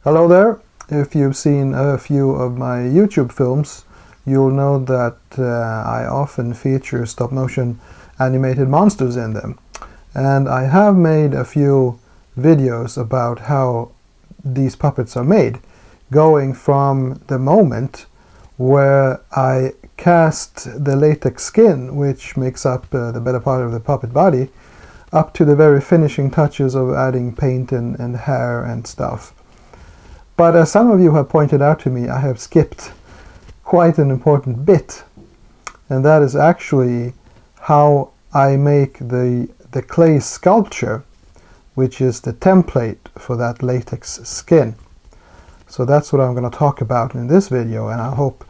Hello there. If you've seen a few of my YouTube films, you'll know that I often feature stop-motion animated monsters in them. And I have made a few videos about how these puppets are made, going from the moment where I cast the latex skin, which makes up the better part of the puppet body, up to the very finishing touches of adding paint and hair and stuff. But as some of you have pointed out to me, I have skipped quite an important bit, and that is actually how I make the clay sculpture, which is the template for that latex skin. So that's what I'm going to talk about in this video, and I hope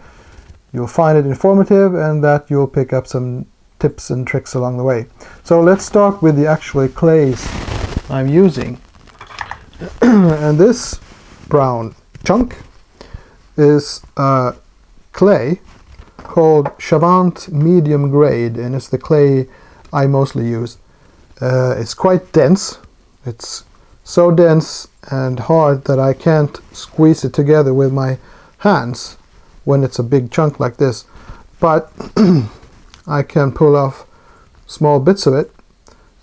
you'll find it informative and that you'll pick up some tips and tricks along the way. So let's start with the actual clays I'm using. And this brown chunk is clay called Chavant medium grade, and it's the clay I mostly use. It's quite dense. It's so dense and hard that I can't squeeze it together with my hands when it's a big chunk like this, but I can pull off small bits of it,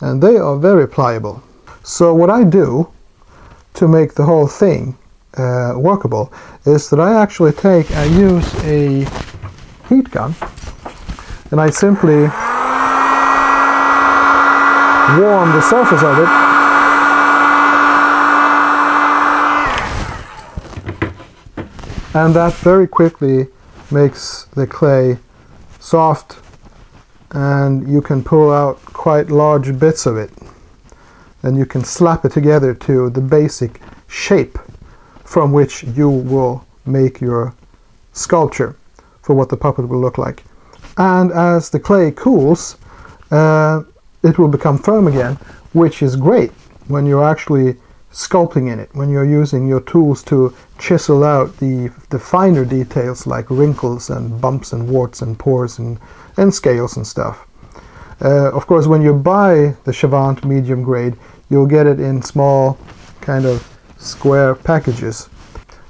and they are very pliable. So what I do to make the whole thing workable is that I use a heat gun, and I simply warm the surface of it, and that very quickly makes the clay soft, and you can pull out quite large bits of it, and you can slap it together to the basic shape from which you will make your sculpture for what the puppet will look like. And as the clay cools, it will become firm again, which is great when you're actually sculpting in it, when you're using your tools to chisel out the finer details like wrinkles and bumps and warts and pores and scales and stuff. Of course, when you buy the Chavant medium grade, you'll get it in small kind of square packages.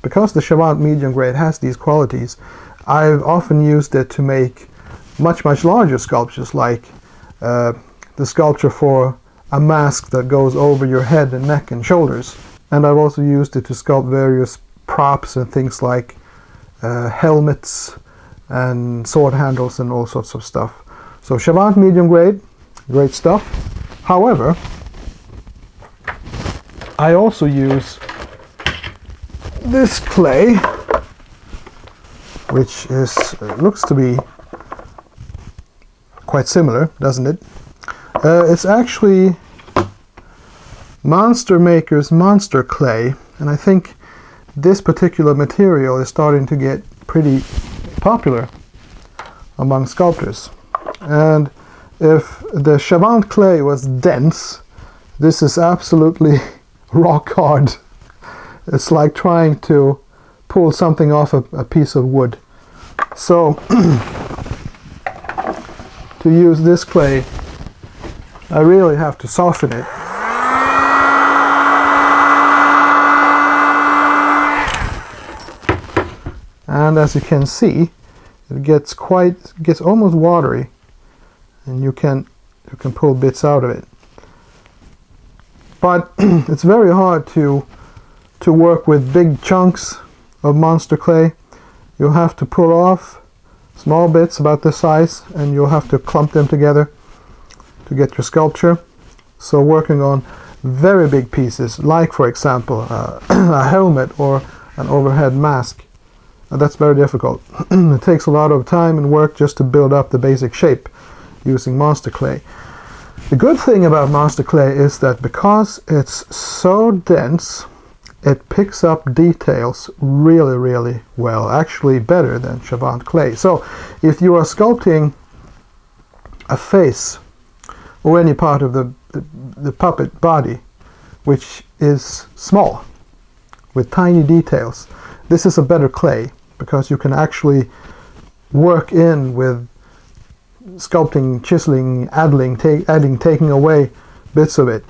Because the Chavant medium grade has these qualities, I've often used it to make much larger sculptures, like the sculpture for a mask that goes over your head and neck and shoulders. And I've also used it to sculpt various props and things like helmets and sword handles and all sorts of stuff. So Chavant medium grade, great stuff. However, I also use this clay, which looks to be quite similar, doesn't it? It's actually Monster Maker's Monster Clay, and I think this particular material is starting to get pretty popular among sculptors. And if the Chavant clay was dense, this is absolutely rock hard. It's like trying to pull something off a piece of wood. So to use this clay, I really have to soften it. And as you can see, it gets almost watery, and you can pull bits out of it. But it's very hard to work with big chunks of monster clay. You'll have to pull off small bits about this size, and you'll have to clump them together to get your sculpture. So working on very big pieces, like for example a helmet or an overhead mask, that's very difficult. It takes a lot of time and work just to build up the basic shape using monster clay. The good thing about monster clay is that because it's so dense, it picks up details really well, actually better than Chavant clay. So if you are sculpting a face or any part of the puppet body which is small with tiny details, this is a better clay, because you can actually work in with sculpting, chiseling, adding, taking away bits of it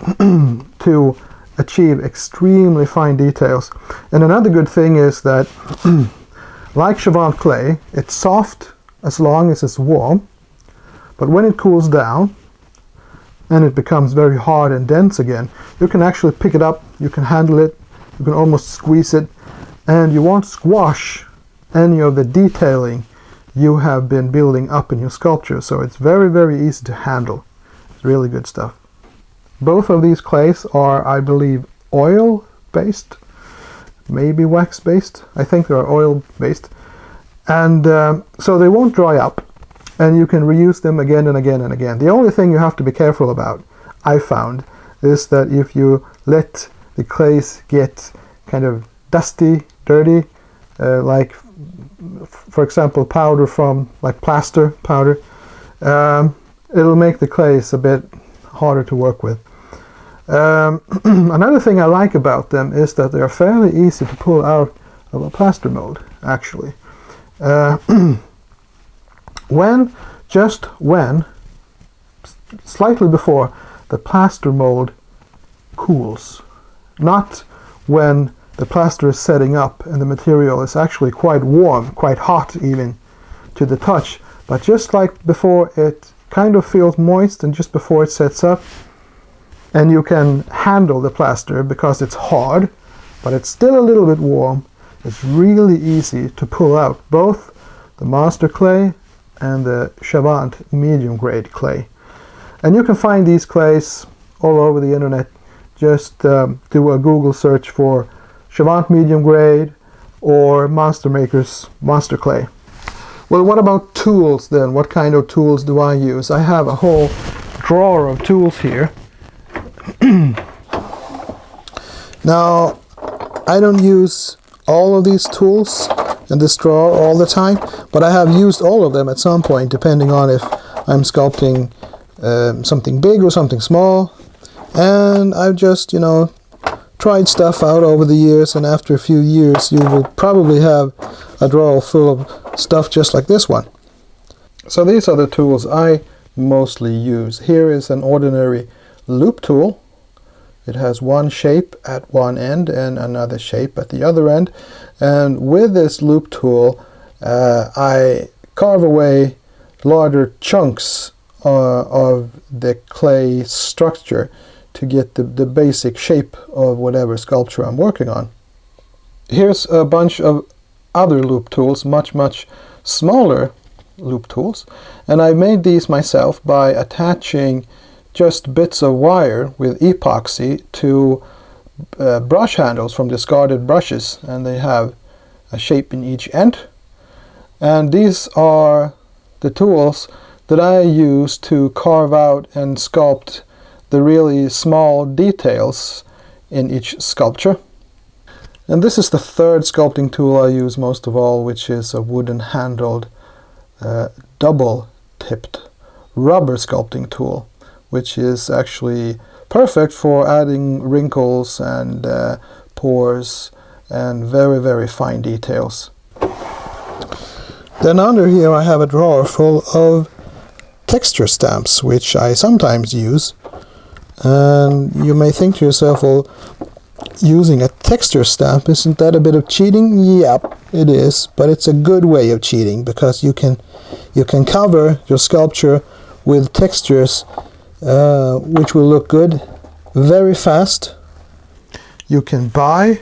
to achieve extremely fine details. And another good thing is that like Chavant clay, it's soft as long as it's warm, but when it cools down and it becomes very hard and dense again, you can actually pick it up, you can handle it, you can almost squeeze it, and you won't squash any of the detailing you have been building up in your sculpture. So it's very, very easy to handle. It's really good stuff. Both of these clays are, I believe, oil based, maybe wax based. I think they are oil based, and so they won't dry up, and you can reuse them again and again and again. The only thing you have to be careful about, I found, is that if you let the clays get kind of dusty, dirty, like for example powder from like plaster powder, it'll make the clays a bit harder to work with. Another thing I like about them is that they are fairly easy to pull out of a plaster mold, actually. Slightly before the plaster mold cools, not when the plaster is setting up and the material is actually quite warm, quite hot even to the touch, but just like before it kind of feels moist and just before it sets up, and you can handle the plaster because it's hard, but it's still a little bit warm. It's really easy to pull out both the monster clay and the Chavant medium grade clay. And you can find these clays all over the internet. Just do a Google search for Chavant medium grade or Monster Maker's monster clay. Well, what about tools then? What kind of tools do I use? I have a whole drawer of tools here. Now, I don't use all of these tools in this drawer all the time, but I have used all of them at some point, depending on if I'm sculpting something big or something small. And I've just, tried stuff out over the years, and after a few years you will probably have a drawer full of stuff just like this one. So these are the tools I mostly use. Here is an ordinary loop tool. It has one shape at one end and another shape at the other end, and with this loop tool I carve away larger chunks of the clay structure to get the basic shape of whatever sculpture I'm working on. Here's a bunch of other loop tools, much smaller loop tools, and I made these myself by attaching just bits of wire with epoxy to brush handles from discarded brushes, and they have a shape in each end. And these are the tools that I use to carve out and sculpt the really small details in each sculpture. And this is the third sculpting tool I use most of all, which is a wooden handled double-tipped rubber sculpting tool, which is actually perfect for adding wrinkles and pores and very fine details. Then under here I have a drawer full of texture stamps, which I sometimes use. And you may think to yourself, well, using a texture stamp, isn't that a bit of cheating? Yep, it is, but it's a good way of cheating, because you can cover your sculpture with textures which will look good very fast. You can buy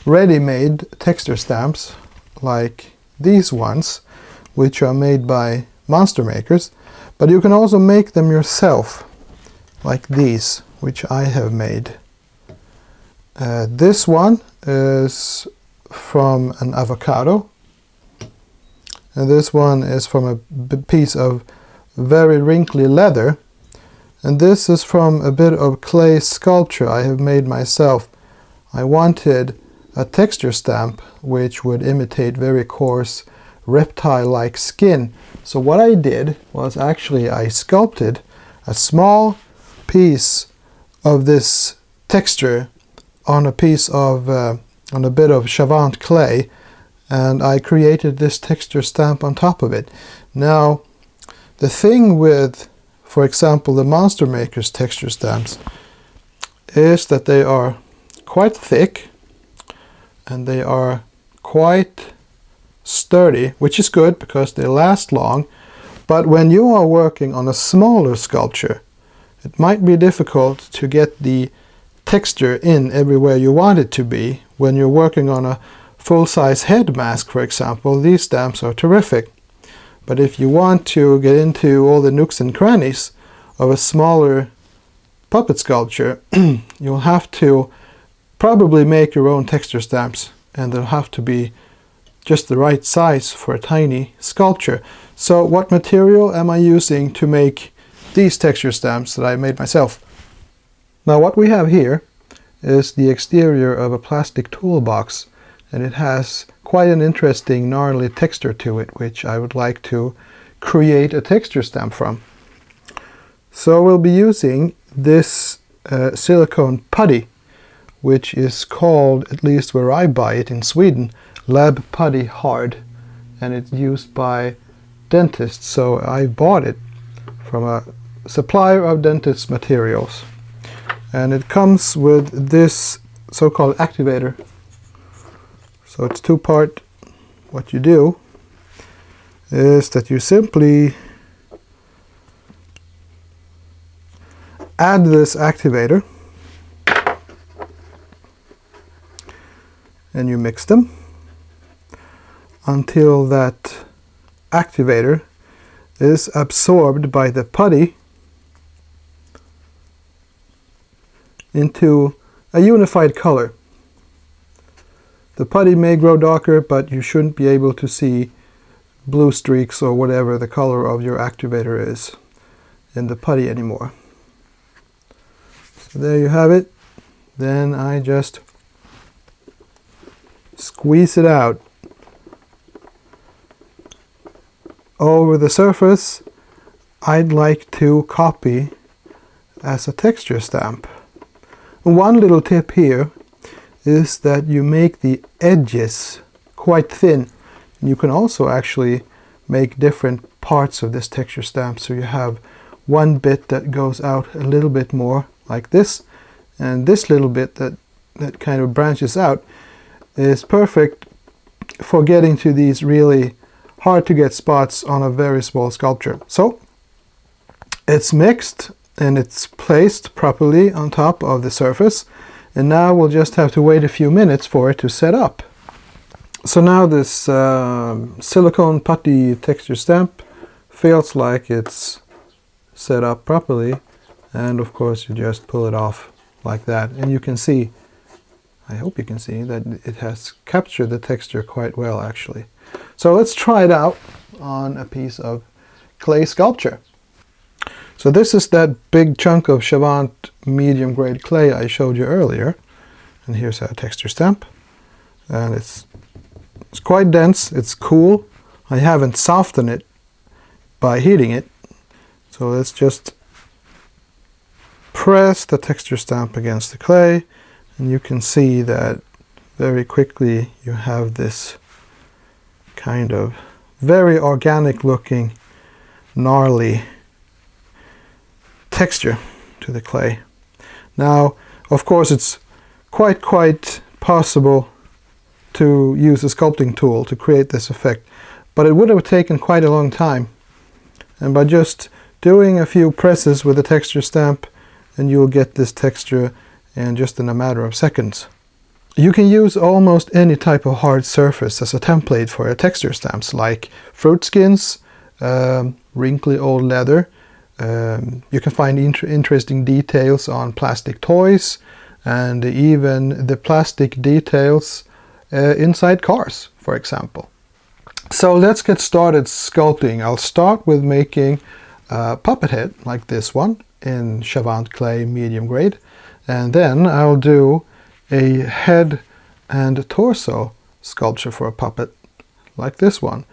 ready-made texture stamps like these ones, which are made by monster makers, but you can also make them yourself, like these, which I have made. This one is from an avocado, and this one is from a piece of very wrinkly leather, and this is from a bit of clay sculpture I have made myself. I wanted a texture stamp which would imitate very coarse reptile-like skin. So what I did was actually I sculpted a small piece of this texture on a piece of on a bit of Chavant clay, and I created this texture stamp on top of it. Now, the thing with, for example, the Monster Maker's texture stamps is that they are quite thick and they are quite sturdy, which is good because they last long. But when you are working on a smaller sculpture, it might be difficult to get the texture in everywhere you want it to be. When you're working on a full-size head mask, for example, these stamps are terrific. But if you want to get into all the nooks and crannies of a smaller puppet sculpture, you'll have to probably make your own texture stamps, and they'll have to be just the right size for a tiny sculpture. So what material am I using to make these texture stamps that I made myself? Now what we have here is the exterior of a plastic toolbox, and it has quite an interesting gnarly texture to it, which I would like to create a texture stamp from. So we'll be using this silicone putty, which is called, at least where I buy it in Sweden, Lab Putty Hard, and it's used by dentists, so I bought it from a supplier of dentist materials. And it comes with this so-called activator. So it's two-part. What you do is that you simply add this activator and you mix them until that activator is absorbed by the putty into a unified color. The putty may grow darker, but you shouldn't be able to see blue streaks or whatever the color of your activator is in the putty anymore. So there you have it. Then I just squeeze it out over the surface I'd like to copy as a texture stamp. One little tip here is that you make the edges quite thin. You can also actually make different parts of this texture stamp, so you have one bit that goes out a little bit more like this, and this little bit that kind of branches out is perfect for getting to these really hard to get spots on a very small sculpture. So it's mixed and it's placed properly on top of the surface, and now we'll just have to wait a few minutes for it to set up. So now this silicone putty texture stamp feels like it's set up properly, and of course you just pull it off like that, and you can see, I hope you can see, that it has captured the texture quite well actually. So let's try it out on a piece of clay sculpture. So this is that big chunk of Chavant medium grade clay I showed you earlier, and here's our texture stamp, and it's quite dense, it's cool. I haven't softened it by heating it, so let's just press the texture stamp against the clay, and you can see that very quickly you have this kind of very organic looking gnarly texture to the clay. Now of course it's quite possible to use a sculpting tool to create this effect, but it would have taken quite a long time, and by just doing a few presses with the texture stamp, and you'll get this texture in just in a matter of seconds. You can use almost any type of hard surface as a template for your texture stamps, like fruit skins, wrinkly old leather. You can find interesting details on plastic toys, and even the plastic details inside cars, for example. So let's get started sculpting. I'll start with making a puppet head like this one in Chavant clay medium grade, and then I'll do a head and torso sculpture for a puppet like this one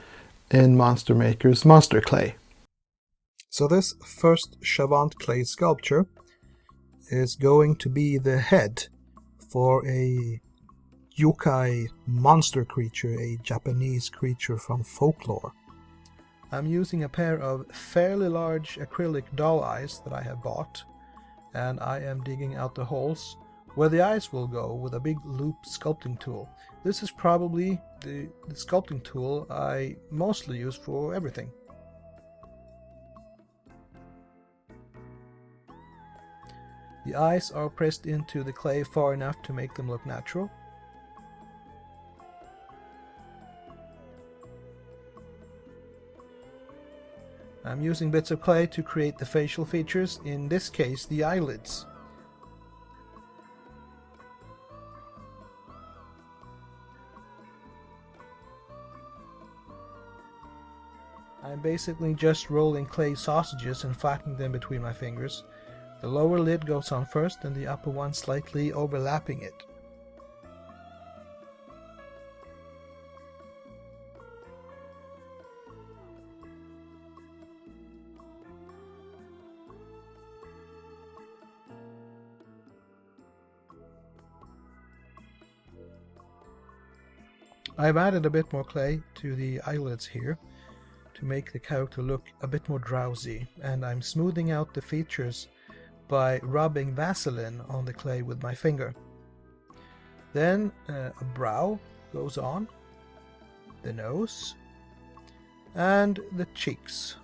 in Monster Maker's Monster Clay. So this first Chavant clay sculpture is going to be the head for a yokai monster creature, a Japanese creature from folklore. I'm using a pair of fairly large acrylic doll eyes that I have bought, and I am digging out the holes where the eyes will go with a big loop sculpting tool. This is probably the sculpting tool I mostly use for everything. The eyes are pressed into the clay far enough to make them look natural. I'm using bits of clay to create the facial features, in this case the eyelids. I'm basically just rolling clay sausages and flattening them between my fingers. The lower lid goes on first and the upper one slightly overlapping it. I've added a bit more clay to the eyelids here to make the character look a bit more drowsy, and I'm smoothing out the features by rubbing Vaseline on the clay with my finger. Then a brow goes on, the nose, and the cheeks.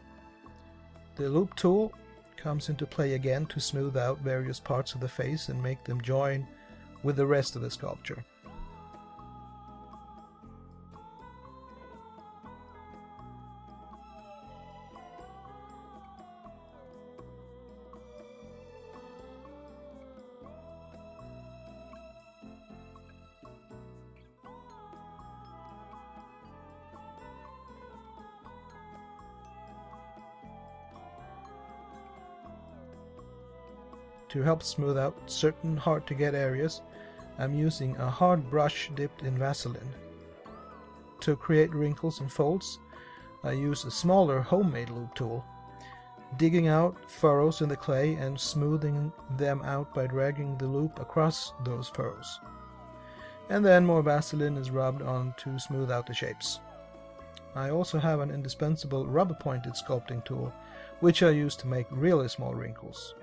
The loop tool comes into play again to smooth out various parts of the face and make them join with the rest of the sculpture. To help smooth out certain hard-to-get areas, I'm using a hard brush dipped in Vaseline. To create wrinkles and folds, I use a smaller homemade loop tool, digging out furrows in the clay and smoothing them out by dragging the loop across those furrows. And then more Vaseline is rubbed on to smooth out the shapes. I also have an indispensable rubber-pointed sculpting tool, which I use to make really small wrinkles.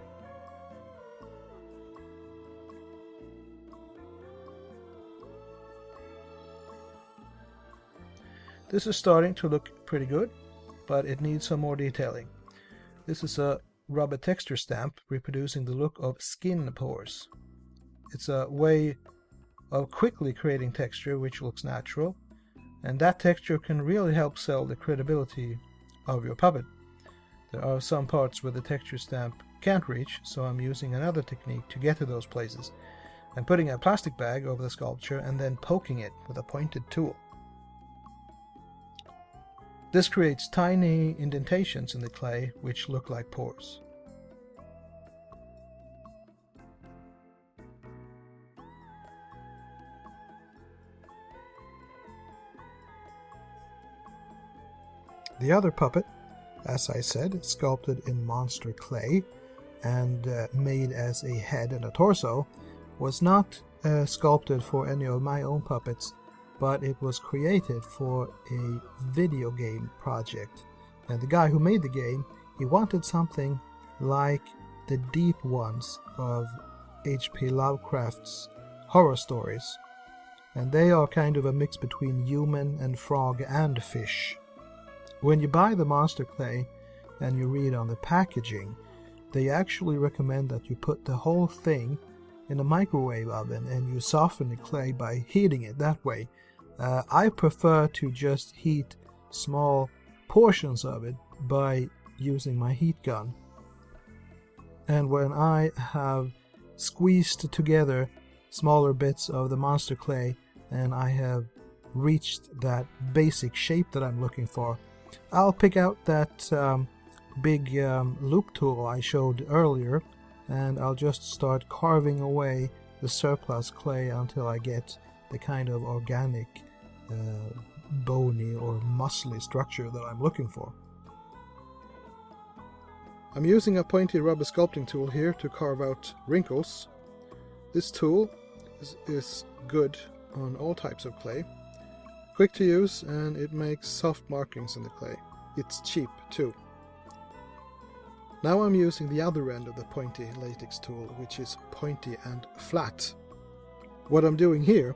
This is starting to look pretty good, but it needs some more detailing. This is a rubber texture stamp reproducing the look of skin pores. It's a way of quickly creating texture which looks natural, and that texture can really help sell the credibility of your puppet. There are some parts where the texture stamp can't reach, so I'm using another technique to get to those places. I'm putting a plastic bag over the sculpture and then poking it with a pointed tool. This creates tiny indentations in the clay which look like pores. The other puppet, as I said, sculpted in monster clay and made as a head and a torso, was not sculpted for any of my own puppets, but it was created for a video game project. And the guy who made the game, he wanted something like the deep ones of H.P. Lovecraft's horror stories. And they are kind of a mix between human and frog and fish. When you buy the monster clay and you read on the packaging, they actually recommend that you put the whole thing in a microwave oven and you soften the clay by heating it that way. I prefer to just heat small portions of it by using my heat gun. And when I have squeezed together smaller bits of the monster clay and I have reached that basic shape that I'm looking for, I'll pick out that big loop tool I showed earlier, and I'll just start carving away the surplus clay until I get the kind of organic bony or muscly structure that I'm looking for. I'm using a pointy rubber sculpting tool here to carve out wrinkles. This tool is good on all types of clay. Quick to use, and it makes soft markings in the clay. It's cheap too. Now I'm using the other end of the pointy latex tool, which is pointy and flat. What I'm doing here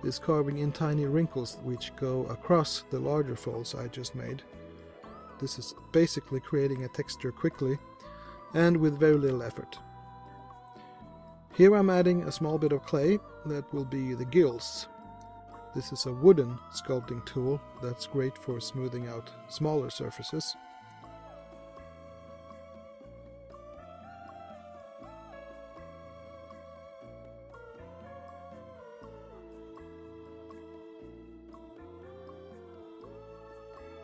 is carving in tiny wrinkles which go across the larger folds I just made. This is basically creating a texture quickly and with very little effort. Here I'm adding a small bit of clay that will be the gills. This is a wooden sculpting tool that's great for smoothing out smaller surfaces.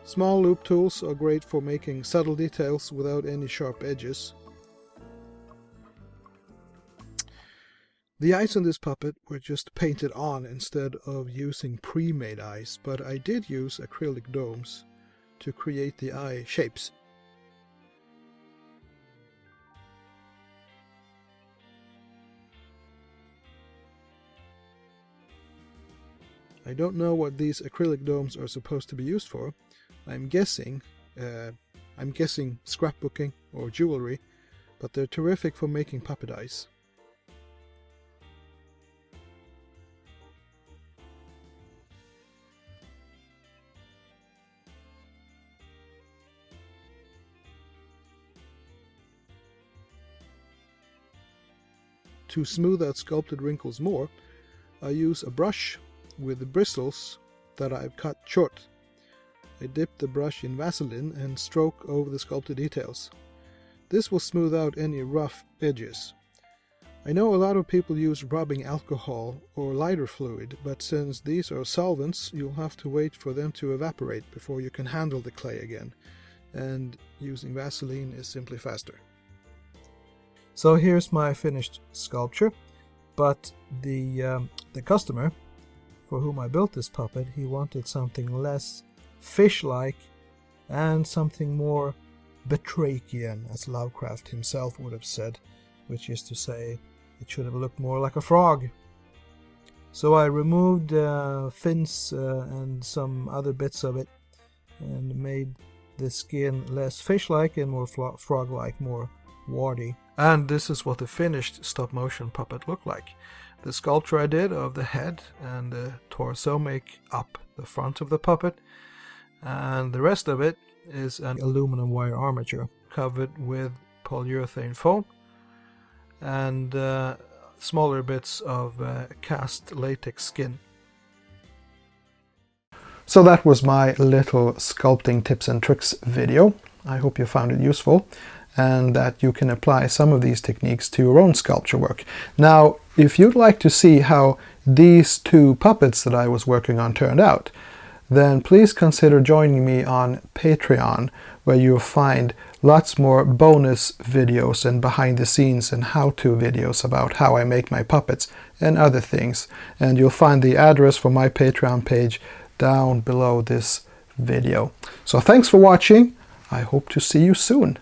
Small loop tools are great for making subtle details without any sharp edges. The eyes on this puppet were just painted on instead of using pre-made eyes, but I did use acrylic domes to create the eye shapes. I don't know what these acrylic domes are supposed to be used for. I'm guessing scrapbooking or jewelry, but they're terrific for making puppet eyes. To smooth out sculpted wrinkles more, I use a brush with the bristles that I've cut short. I dip the brush in Vaseline and stroke over the sculpted details. This will smooth out any rough edges. I know a lot of people use rubbing alcohol or lighter fluid, but since these are solvents, you'll have to wait for them to evaporate before you can handle the clay again, and using Vaseline is simply faster. So here's my finished sculpture, but the customer for whom I built this puppet, he wanted something less fish-like and something more batrachian, as Lovecraft himself would have said, which is to say it should have looked more like a frog. So I removed fins and some other bits of it and made the skin less fish-like and more frog-like, more warty. And this is what the finished stop-motion puppet looked like. The sculpture I did of the head and the torso make up the front of the puppet, and the rest of it is an aluminum wire armature covered with polyurethane foam and smaller bits of cast latex skin. So that was my little sculpting tips and tricks video. I hope you found it useful and that you can apply some of these techniques to your own sculpture work. Now, if you'd like to see how these two puppets that I was working on turned out, then please consider joining me on Patreon, where you'll find lots more bonus videos and behind the scenes and how-to videos about how I make my puppets and other things. And you'll find the address for my Patreon page down below this video. So thanks for watching. I hope to see you soon.